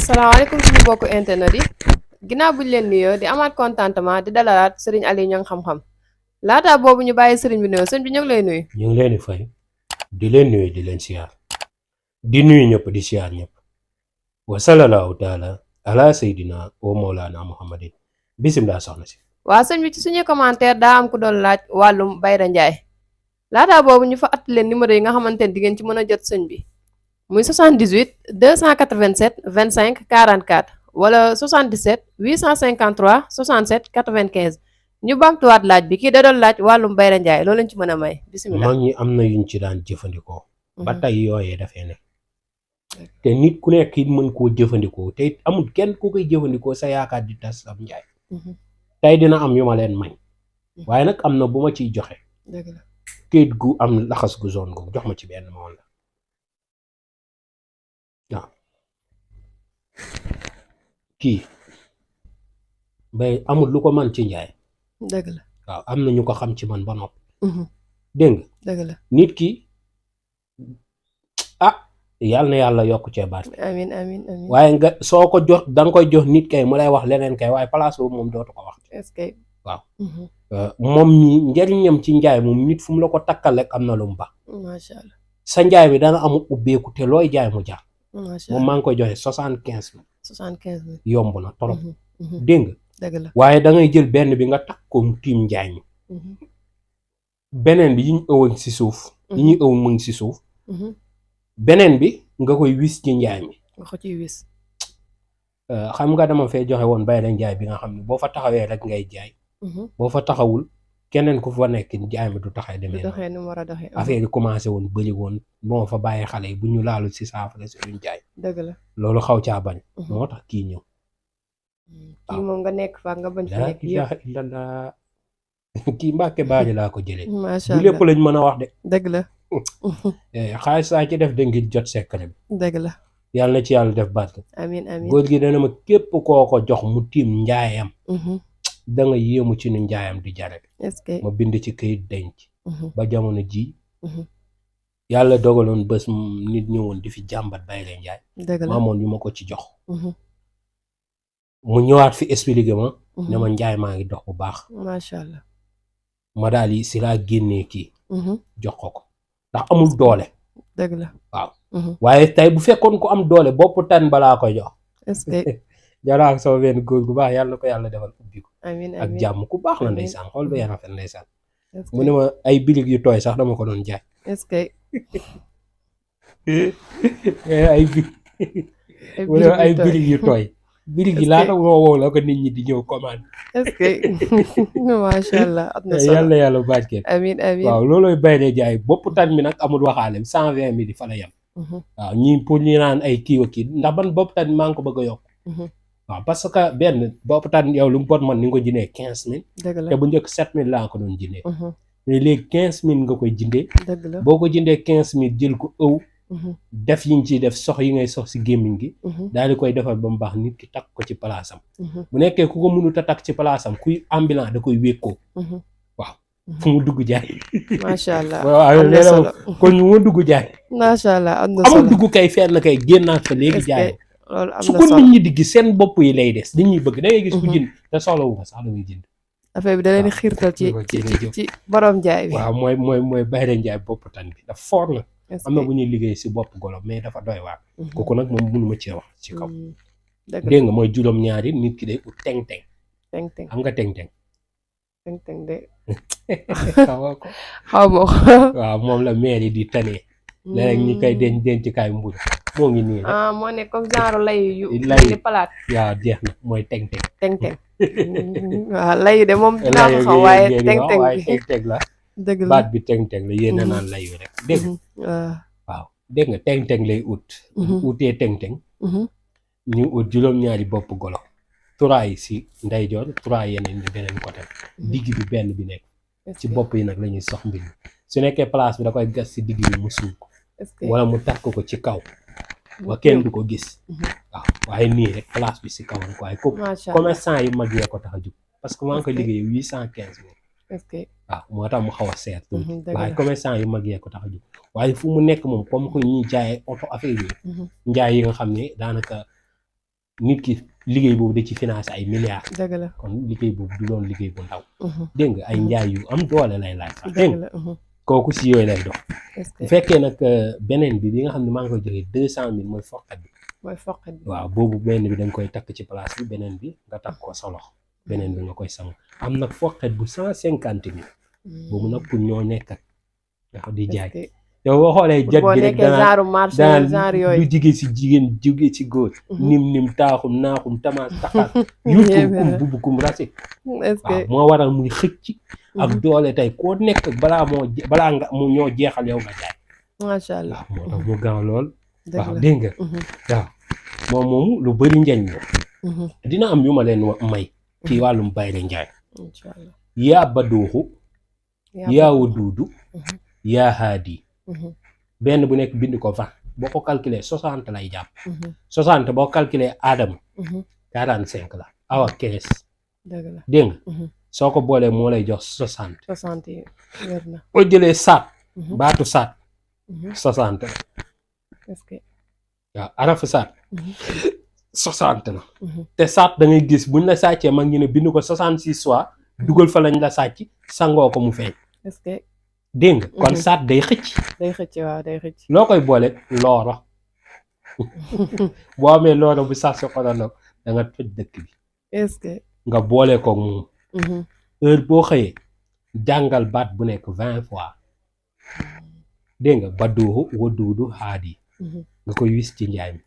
salaamaaleykum suñu bokk internet yi ginnaaw buñ leen nuyoo di amaat contentement di dalalaat sëriñ Aliou Niang xam-xam laataa boobu ñu bàyyi sëriñ bi nuyoo sëriñ bi ñu ngi lay nuyu. ñu ngi leen di fay di leen nuyu di leen siyaar di nuyu ñëpp di siyaar ñëpp wa sallallahu taala ala sayidina wa mawlana muhammadin bisimilah soxna si. waaw sëñ bi ci suñu commentaire daa am ku doon laaj wàllum Bayra Ndiaye laataa boobu ñu fa at leen numéro yi nga xamante ne di ngeen ci mën a jot sëñ bi muy 78 287 25 44 wala 77 853 67 95 ñu bamtuwaat laaj bi kii da doon laaj wàllum Bayra Ndiaye loolu lañ ci mën a may bisimilah. mag ñi am na yuñ ci daan jëfandikoo. ba tey yooyee dafee ne. te nit ku nekk it mën koo jëfandikoo te it amul kenn ku koy jëfandikoo sa yaakaar di tas am njaay. tey dina am yu ma leen may. waaye nag am na bu ma ciy joxe. dëgg la këyit gu am laxas gu zone gu jox ma ci benn moom la waaw kii bay amul lu ko man ci njaay. dëgg la waaw am na ñu ko xam ci man ba noppi. dégg nga dëgg la nit ki yàlla na yàlla yokk cee baat. amiin amiin amiin waaye nga soo ko jox da nga koy jox nit kay mu lay wax leneen kay waaye place boobu moom dootu ko wax. est-ce que waaw moom ñi njariñam ci njaay moom nit fu mu la ko takkal rek am na lu mu baax. macha allah sa njaay mi dana amul ubbeeku te looy jaay mu jar. macha moom allah maa ngi koy joxe 75 000. 75 000 yomb na trop. dégg nga dëgg la waaye da ngay jël benn bi nga takk ko mu tiim njaay mi. beneen bi yi ñu ëwoon si suuf. yi ñuy ëw mu ngi si suuf. beneen bi nga koy wis ci njaay mi. nga ko ciy wis. xam nga dama fee joxe woon Bayra Njaay bi nga xam ne boo fa taxawee rek ngay jaay. boo fa taxawul keneen ku fa nekk njaay mi du taxay demee. du doxee ni mu war a doxee. affaire yi commencé woon bëri woon boo fa bàyyee xale yi bu ñu laalul si saafara si duñ jaay. dëgg la loolu xaw caa bañ. moo tax kii ñëw. kii moom nga nekk fa nga bañ fa laa nekk ilaaha yëpp. illallah kii Mbàkke baaji laa ko jëlee. macha du allah lépp lañ mën a wax de. dëgg la. xaalis saa ci def da ngir jot secret bi. dëgg la. yàlla na ci yàlla def barke. amiin amiin góor gi dana ma képp koo ko jox mu tiim njaayam. da nga yéemu ci ni njaayam di jare. est-ce que ma bind ci këyit denc. ba jamono ji yàlla dogaloon bés nit ñëwoon di fi jàmbat Bayra Njaay. dëgg la maamoon yu ma ko ci jox. mu ñëwaat fi expliqué ma. ne ma njaay maa ngi dox bu baax. macha allah. ma daal di si laa génnee kii. jox ko ndax amul doole. dëgg la waaw waaye tey bu fekkoon ko am doole bopp tan balaa koy jox. est-ce que jaraa ak sama benn góor gu baax yàlla na ko yàlla defal ubbi ko amiin ak amiin jàmm ku baax la ndeysaan xool ba yàlla rafet ndeysaan. est-ce mu ne ma ay bilig yu tooy sax dama ko doon jaay. est-ce que ay bi mu ne ma ay bilig yu tooy. bilig yi laata moo wow la ko nit ñi di ñëw commande. est-ce que macha allah am na solo yàlla yàlla barkeel. amiin amiin waaw loolooy Bayra Njaay bopp tan mi nag amul waxaale 120 000 fa la yem. waaw ñii pour ñu naan ay kii ak kii ndax man bopp tan maa ngi ko bëgg a yokk. waaw parce que benn bopp tan yow lu mu bon man ni nga ko jëndee 15 000. dëgg la te bu njëkk 7 000 laa ko doon jëndee. mais léegi 15 000 nga koy jëndee. dëgg la boo ko jëndee 15 000 jël ko ëw. def yi nga ciy def sox yi ngay sox si gémmiñ gi. daal di koy defal ba mu baax nit ki takk ko ci palaasam. bu nekkee ku ko mënut a takk ci palaasam kuy ambulant da koy wékkoo. waaw fu mu dugg jaay. macha allah waaw am na solo kon ñu ma dugg jaay. macha allah am na solo amul dugg kay fenn kay génnaat fa léegi jaay. loolu am su na ko solo nit ñi di gis seen bopp yi lay des nit ñi bëgg da ngay gis ku jënd te soxlawu ko sax da ngay jënd. affaire bi da leen di xiirtal ci borom jaay bi. waaw mooy Bayra Njaay bopp tan bi dafa fort la. est-ce am na que bu ñuy liggéey si bopp golo mais dafa doy waar. kooku nag moom mënuma cee wax ci kaw. dëgg la dégg nga mooy juróom-ñaari nit ki day ut teng-teng. teng-teng xam nga teng-teng. teng-teng de xaw ko xaw ma ko. waaw moom la maire yi di tanee. léeg-léeg ñi koy dencukaay mburu moo ngi nii rek. moo ne comme genre lay yu lay ni palaat waaw jeex na mooy teng-teng. teng-teng waaw lay de moom dinaa ko xam waaye teng-teng waaye bi teng-teng la. dëgg la baat bi teng-teng la yéen a naan layu rek dégg nga. waaw dégg nga teng-teng lay ut. utee teng-teng. ñu ut juróom-ñaari bopp golo. 3 yi si ndeyjoor 3 yeneen ñi beneen côté. digg bi benn bi nekk. ci bopp yi nag la ñuy sox mbir mi su nekkee place bi da koy gas si digg bi mu suul ko. wala mu takk ko ci kaw. ba kenn du ko gis. waaw waaye nii rek place bi si kaw rek waaye ko commerçant yu mag yee ko tax a jóg. parce que maa ngi koy liggéey 815 000. est-ce que waaw moo tax mu xaw a seet tuuti waaye commerçant yu mag yee ko tax a jóg waaye fu mu nekk moom comme que ñuy jaayee oto affaire yi njaay yi nga xam ne daanaka nit ki liggéey boobu da ci financé ay milliards. dëgg la kon liggéey boobu du doon liggéey bu ndaw. dégg nga ay njaay yu am doole lay laaj sax. dëgg la kooku si yooyu lay dox. est-ce que bu fekkee nag beneen bi nga xam ne maa ngi koy joxe 200 000 mooy foqat bi. mooy foqat bi waaw boobu benn bi da nga koy takk ci place bi beneen bi nga takk ko sa loxo beneen bi nga koy sang am nag foqat bu 150 000. boobu nag pour ñoo nekk ak nga di jaay. yow boo xoolee jot bi rek genre yooyu du jigee si jigéen jóge si góor. nim taaxum naaxum tamaas taxaat. yuutum kum bubukum rasi. est-ce que waaw moo waral muy xëcc. ak doole tey koo nekk balaa nga mu ñoo jeexal yow nga jaay. macha allah waaw moo tax mu gaaw lool. dëgg waaw la dégg nga. waaw moom lu bëri njëriñ la. dina am yu ma leen may. ci wàllum bayre njaay. incha allah yaa badooxu. yaa waduudu. yaa haadi. benn bu nekk bind ko 20 boo ko calculer 60 lay jàpp. 60 boo calculer aadama. 45 la awa 15. dëgg la dégg nga. soo ko boolee moo lay jox 60. 60 yi wér na. boo jëlee saat. baatu saat. 60 la. est-ce que waaw arafu saat. 60 la. te saat da ngay gis buñ la sàccee mag ñu ne bind ko 66 fois. dugal fa lañ la sàcc sangoo ko mu feeñ. est-ce que dégg nga kon saat day xëcc. day xëcc waaw day xëcc. loo koy boole looro boo amee looro bu sax sa xolondog da nga toj dëkk bi. est-ce que nga boole ko moom. heure boo xëyee jàngal baat bu nekk 20 fois. dégg nga badduuxu waduudu haadi. nga koy wis ci njaay mi.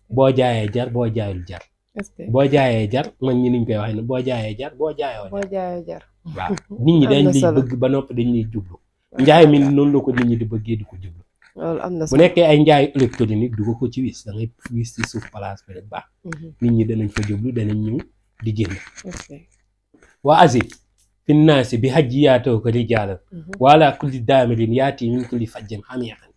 boo jaayee jar boo jaayul jar. est-ce que boo jaayee jar man ñi niñ koy waxee ne boo jaayee jar boo jaayoo boo jaayee jar. waaw nit ñi dañ liy bëgg ba noppi dañ liy jublu. njaay mi noonu la ko nit ñi di bëggee di ko jublu. loolu am na bu nekkee ay njaay électronique du ko ci wis da ngay wis ci suuf place bi rek baax. nit ñi danañ fa jublu danañ ñëw di jënd. waa azib fi naasi bi hajji yaatoo ko rijaalan wala kulli daamirin yaati min kulli fajjin xamiiqan.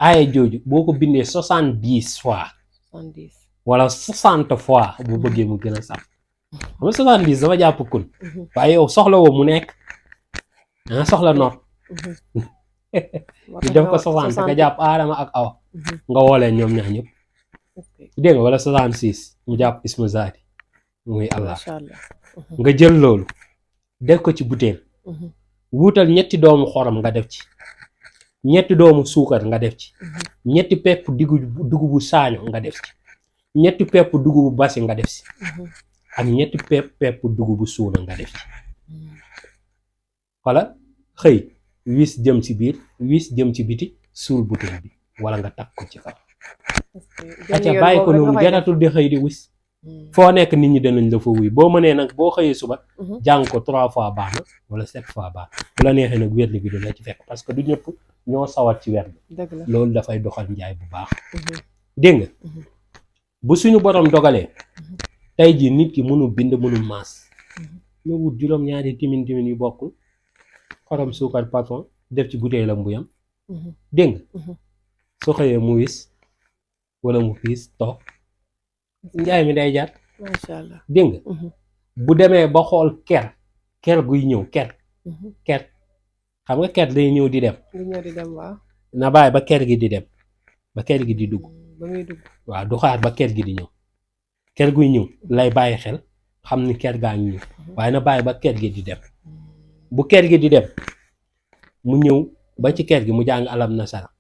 aaya jooju boo ko bindee 70 fois. 70 wala 60 fois bu bëggee mu gën a sax. xam nga 70 dafa jàpp kun. waaye yow soxla woo mu nekk. danga soxla noot. ñu def ko 60 nga jàpp aadama ak awa. nga woolee ñoom ñaar ñëpp. dégg nga wala 66 mu jàpp ismu zaati muy Allah. nga jël loolu def ko ci butéel. wuutal ñetti doomu xorom nga def ci. ñetti doomu suukar nga def ci. ñetti pepp dugubu saaño nga def ci. ñetti pepp dugubu basi nga def ci. ak ñetti pepp dugubu suuna nga def ci. wala xëy wis jëm ci biir wis jëm ci biti suul butéel bi wala nga takk ko ci kaw. acca bàyyi ko noonu jaratul di xëy di wis. foo nekk nit ñi danañ la fa wuy boo mënee nag boo xëyee suba. jàng ko 3 fois baax na wala 7 fois baax bu la neexee nag wérli bi du la ci fekk parce que du ñëpp ñoo sawat ci weer bi. loolu dafay doxal njaay bu baax. dégg nga bu suñu borom dogalee. tey jii nit ki mënul bind mënul maas. ñu wut juróom-ñaari timin yu bokkul. xorom suukar parfum def ci butéelam bu yam. dégg nga soo xëyee mu wis wala mu fiis toog. njaay mi day jar. macha allah dégg nga bu demee ba xool ker guy ñëw ker xam nga ker day ñëw di dem. waaw. na bàyyi ba ker gi di dem ba ker gi di dugg. ba muy dugg waaw du xaar ba ker gi di ñëw. ker guy ñëw lay bàyyi xel xam ni ker gaa ngi ñëw waaye na bàyyi ba ker gi di dem. bu ker gi di dem mu ñëw ba ci ker gi mu jàng alam nasara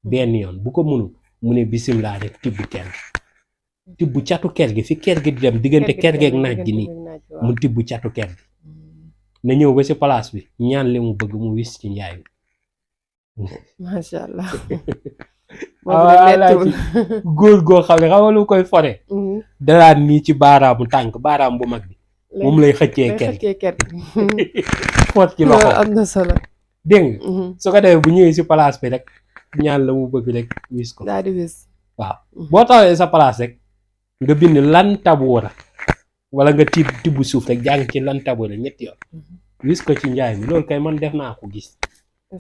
benn yoon bu ko mënul mu ne bisimilah rek tibb ker gi. tibb catu ker gi fi ker gi di dem diggante ker geeg naaj gi nii mu tibb catu ker gi na ñëw ba ci place bi ñaan li mu bëgg mu wis ci njaay bi. macha allah. góor goo xam ne xam nga lu koy fore. dalaat nii ci baaraamu tànk baaraam bu mag bi. moom lay xëccee ker gi foot ci loxo am na solo. dégg nga su ko defee bu ñëwee ci place bi rek ñaan la mu bëgg rek wis ko. daal di wis. waaw boo taxawee sa place rek nga bind lan tabuura wala nga tibb suuf rek jàng ci lan tabuura ñetti yoon wis ko ci njaay mi loolu kay man def naa ko gis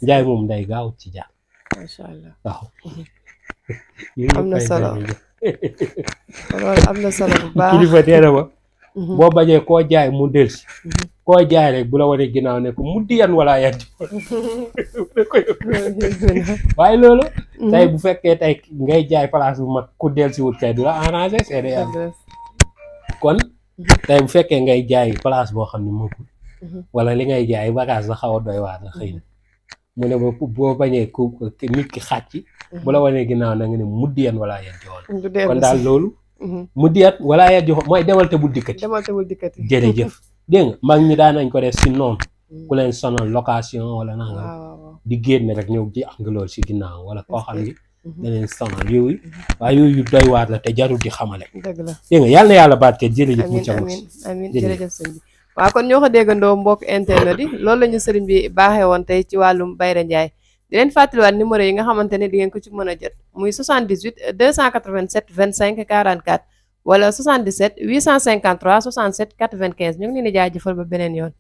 njaay moom day gaaw ci jaar. macha allah waaw. am na solo loolu am na solo bu baax. kilifa nee na ma boo bañee koo jaay mu delsi koo jaay rek bu la wanee ginnaaw ne ko mu diyan wala yan waaye loolu tey bu fekkee tey ngay jaay place bu mag ku delsi wut kay du la arrangé seede yàlla kon tey bu fekkee ngay jaay place boo xam ne moom wala li ngay jaay bagage la xaw a doy waar la xëy na mu ne boo bañee ku nit ki xàcc bu la wanee ginnaaw na nga ne mu diyan wala yan joxoon kon daal loolu mu diyat wala yan joxoon mooy demal te bul dikkati jërëjëf dégg nga mag ñi daan nañ ko def si noonu ku leen sonal location wala nanga di génn rek ñëw di ang lool si ginnaaw wala koo xam ni da leen sonal yooyu waaye yooyu doy waar la te jarul di xamale dégg nga yàlla na yàlla barkeel jërëjëf mu amiin jërëjëf sëñ bi waaw kon ñoo ko déggandoo mbokk internet yi loolu la ñu sëriñ bi baaxee woon tey ci wàllum Bayré Ndiaye di leen fàttaliwaat numéro yi nga xamante ne di ngeen ko ci mën a jot muy 78 287 25 44 wala 77 853 67 95 ñu ngi leen di jaajëfal ba beneen yoon